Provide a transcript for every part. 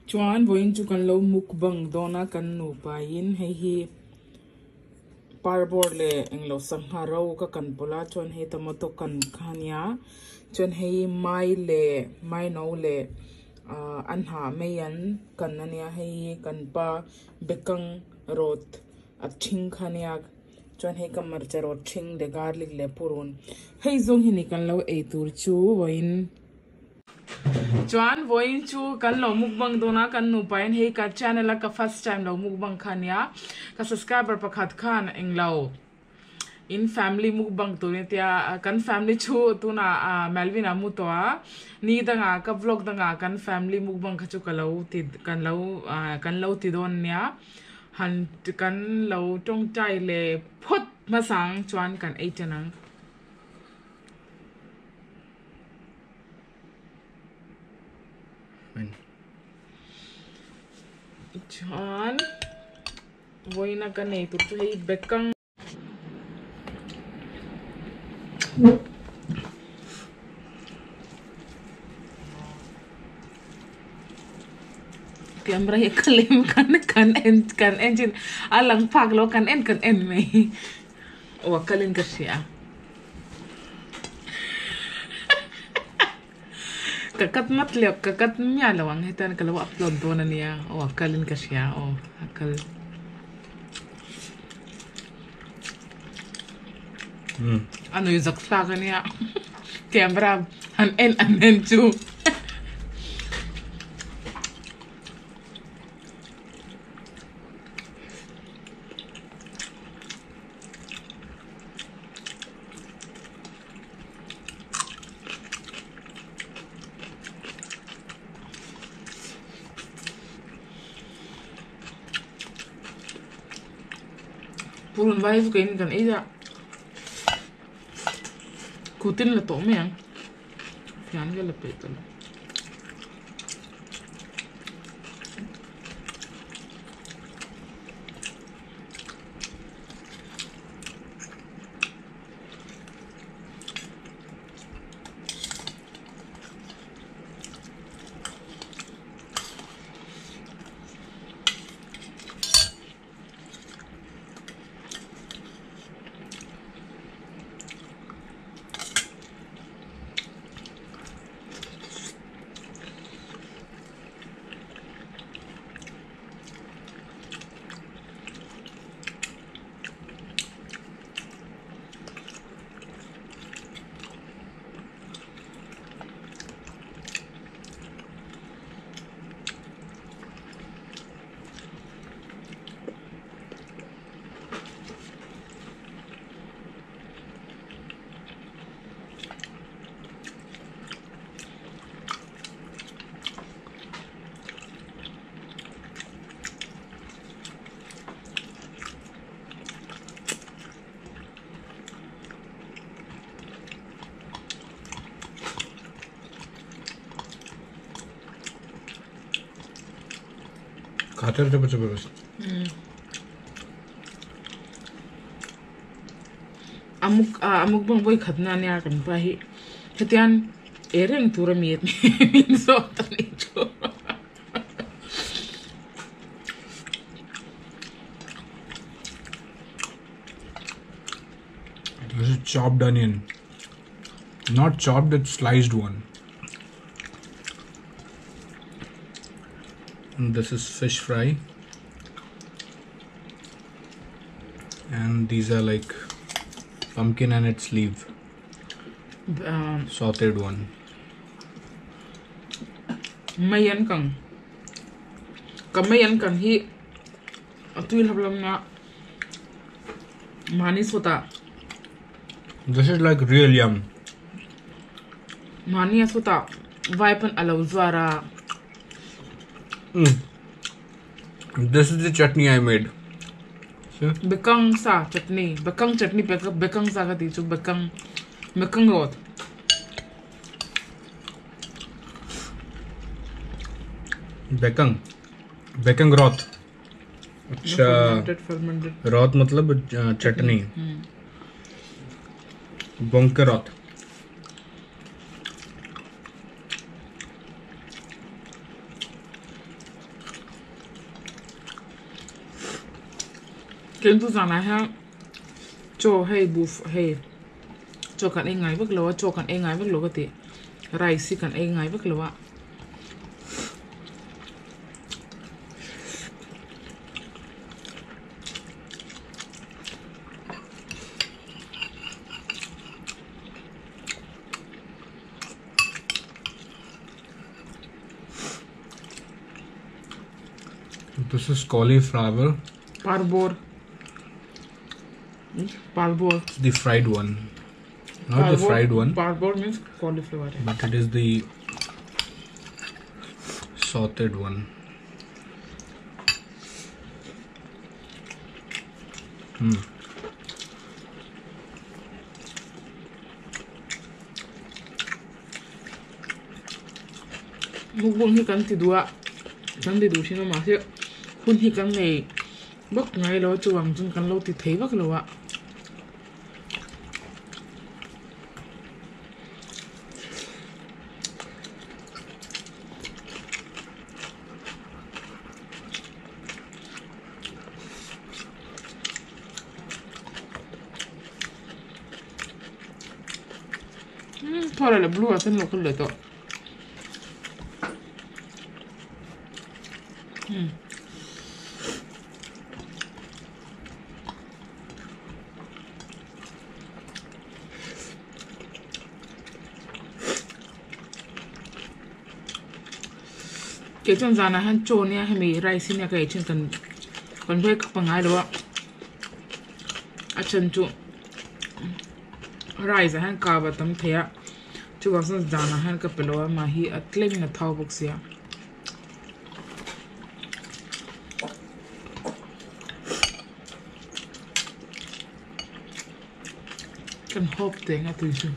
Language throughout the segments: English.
chuan voin chu kan lo mukbang dona kan nupa in hei parbor le englo samha ro ka kan pola chuan hei tomato kan khania chuan hei mai no le anha meyan kan ania hei kan pa bekang rot a thing khania chuan hei kamar charo thing de garlic le purun hei zong hini kan lo ei tur chu voin chuan voin chu kan lo mukbang dona kan nu pain hei ka channel ka first time lo mukbang khania ka subscriber pakhat khan englo in family mukbang tu ne tia kan family chu tuna Melvin amu to ni danga ka vlog danga kan family mukbang khachu kan lo ti don nya han kan lo tong tai le phot masang chuan kan eitanang chuan voina kan nei tur chu hei bekang camera ye kalim kan engine alang phak lo kan en mai o kalin ka sia kakat matlep kakat mya lawang hetan kalaw upload do na niya o kalin ka sia o akal ano yung zaksa ka niya camera an en chu purun vai kain kan ida kutin la to me yang fian ga la peto खाते रहते बच्चे बस amuk bang boy khatna ne kan pa hi hetian ereng tura miet min so tani chu This is chopped onion, not chopped, it's sliced one. And this is fish fry, and these are like pumpkin and its leaf, sauteed one. mayan kan hi atul hablam na mani sota This is like real yum. mani sota vaipan alaw zwara This is the chutney I made. See? bekang sa chutney bekang sa ka ti chu bekang rot Bekang broth. अच्छा रॉत मतलब चटनी बोंके रॉत Kênh tu rằng là ha cho hay buff hay cho cần anh ngay vất lúa cho cần anh ngay vất lúa cái gì rice cần anh ngay vất lúa This is cauliflower. Parbor. Parbor. It's the fried one. Not the fried one. Parbor means cauliflower. But it is the sauteed one. Mukbang hi kan ti dua. Kan ti du sino ma se. Hun hi kan nei. Bak ngai lo chuang chun kan lo ti thei bak lo wa. Thôi là blue asen lo khul to. Cái chân già là han trộn nha hay mì rice nha cái chân cần với các bằng ai đó à chân trộn rice han cả và tấm thẻ chú có sẵn già là han cái belo mà hi at lên là thao bốc xia cần hộp tiếng à tùy chung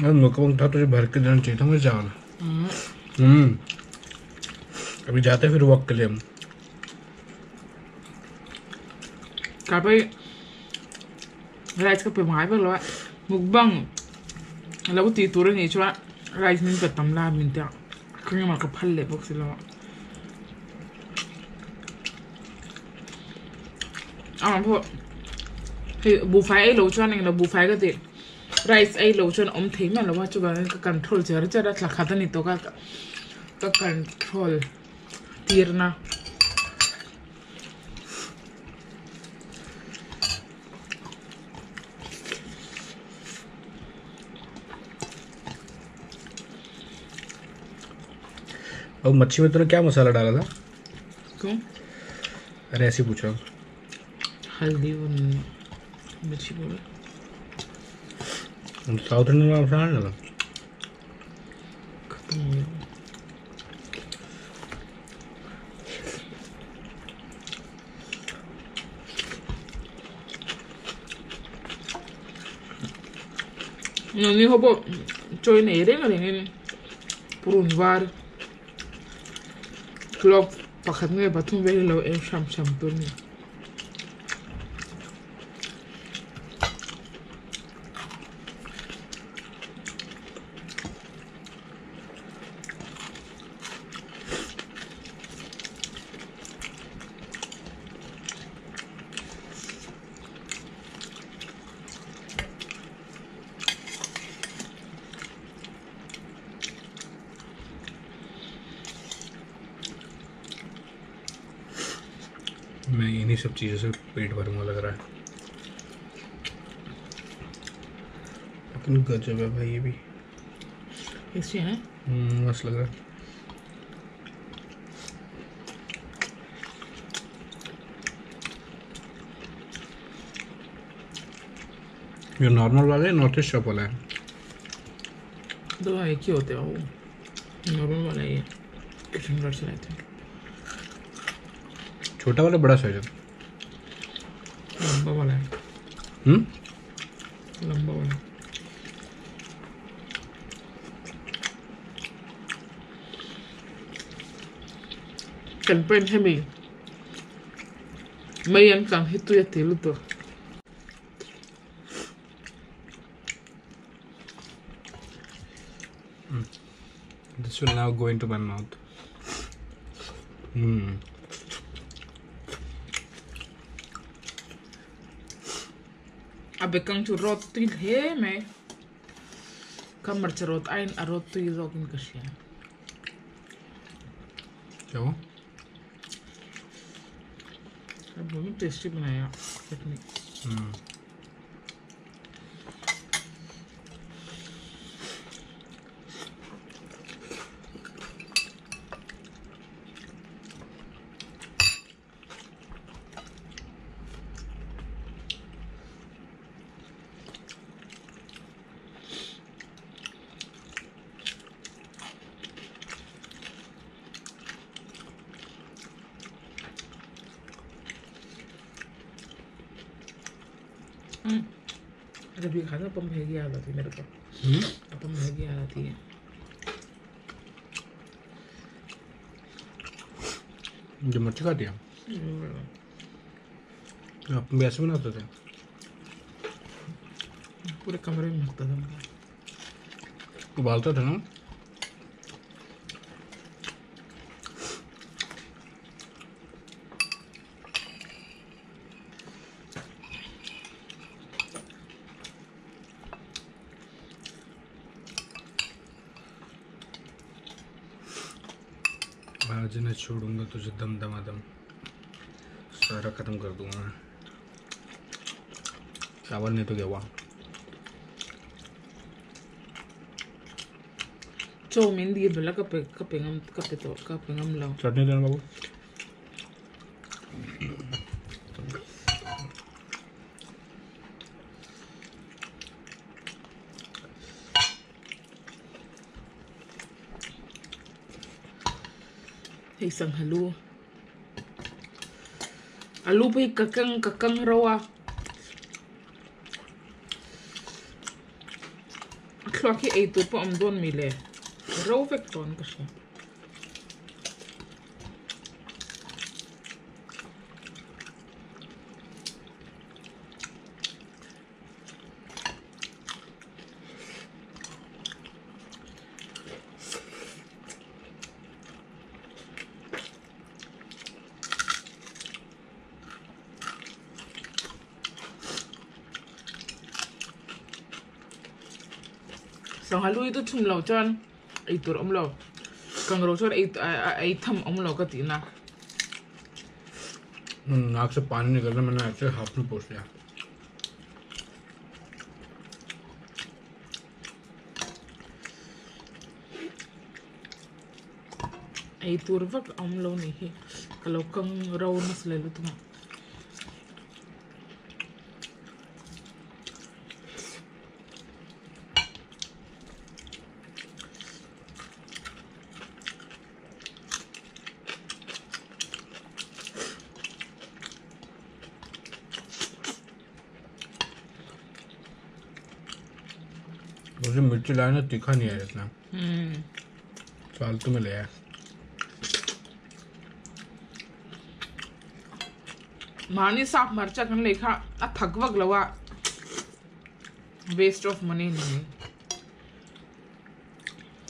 मुकबंग था तुझे भर के देना चाहिए था मुझे जाना अभी जाते हैं फिर वक्त के लिए हम Kapai rice ka pe mai ba lo mukbang la uti tur ni chwa rice min ka tamla min ta kring ma ka phalle box lo pho he bu fai lo chwa ning la bu fai ka te rice ai lo chon om thei ma lo wa chu ga ka control char chara thla khata ni to ka control tirna और मच्छी में तूने क्या मसाला डाला था क्यों अरे ऐसे पूछा हल्दी और मिर्ची बोला साउथ इंडियन मसाला डाला खत्म हो गया नहीं हो वो चोई नहीं रहेगा लेकिन पुरुन वार क्लब पकड़ने बतूं वेरी लो एक शाम तो नहीं मैं इन्हीं सब चीज़ों से पेट भरूंगा लग रहा है लेकिन गजब है भाई ये भी कैसे है मस्त लग रहा है ये नॉर्मल वाला है नॉर्थ ईस्ट शॉप वाला है दो एक ही होते हैं वो नॉर्मल वाला ही है किचन गार्ड से लाते हैं छोटा वाला बड़ा साइज है लंबा वाला है लंबा वाला cần bên hay mình mấy anh càng hết tuyệt thế luôn rồi This will now go into my mouth. Abe kang chu rot tu he me. Kamar charot ain arot tu zokin kasya. क्या वो? अब बहुत tasty बनाया चटनी. जब ये खाना अपन Maggi आ जाती मेरे को. अपन मैगी आ जाती है. जो मिर्ची खाती है आप भी ऐसे बनाते थे? पूरे कमरे में लगता था मुझे. उबालते थे ना? आज न छोड़ूंगा तुझे दम दमादम सारा खत्म कर दूंगा मैं. चावल नहीं तो क्या हुआ? चाउमीन दिए भला कपेंगम लाओ. चटनी देना बाबू. Isang alu pa kakang rawa. Klaki ay ito pa doon mile. Raw vekton kasi. Sang halu itu chum lau chan itur lau kang ro chan ai tham lau ka tina. नाक से पानी निकल रहा. मैंने ऐसे हाथ में पोंछ लिया. Ai tur vak lau ni he. Kalau kang raw na selalu tu. मुझे मिर्ची लाया ना तीखा नहीं है इतना. फालतू में ले आया. मानी साफ मरचा कन लेखा आ थकवक लवा. वेस्ट ऑफ मनी नहीं.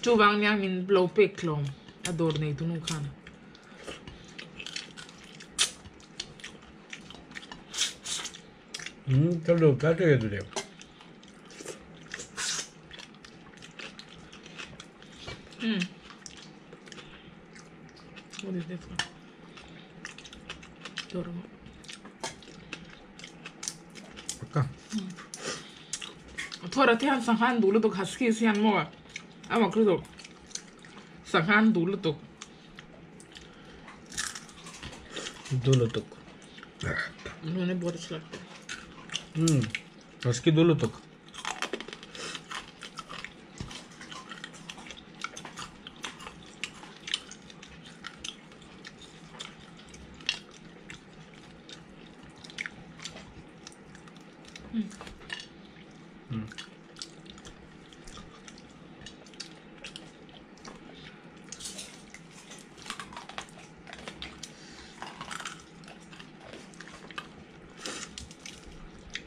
चुवांग न्यां मिन ब्लो पे क्लोम अदोर नहीं तुनु खाना. चलो क्या चाहिए तुझे? What is this one? Doro. पक्का? थोड़ा ध्यान संहान दूल्हे तो हंसकी सी अनमोगा. अब अक्ल तो संहान दूल्हे तो दूल्हे तक. उन्होंने बहुत अच्छा लगता. हंसकी दूल्हे तक.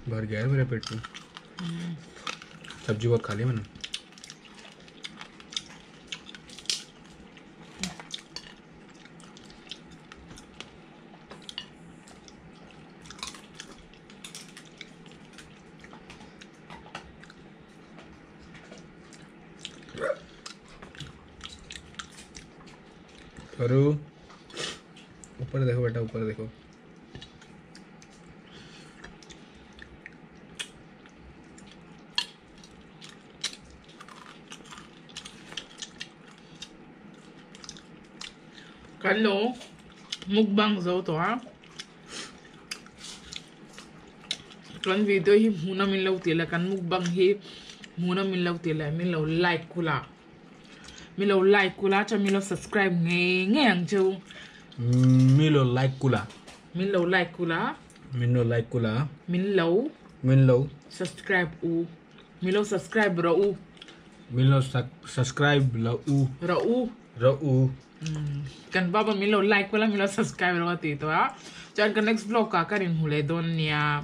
भर गया है मेरे पेट में. सब्जी बहुत खा ली मैंने. करो ऊपर देखो बेटा ऊपर देखो kan lo mukbang zo to ha kan video hi huna min lo tela kan mukbang hi huna min lo tela min lo like kula cha min lo subscribe nge ang chu min lo like kula min lo like kula min lo subscribe u min lo subscribe ra u subscribe la u kan baba min lo like kula min lo subscribe ra ti to ha chan kan next vlog ka karin hule don nia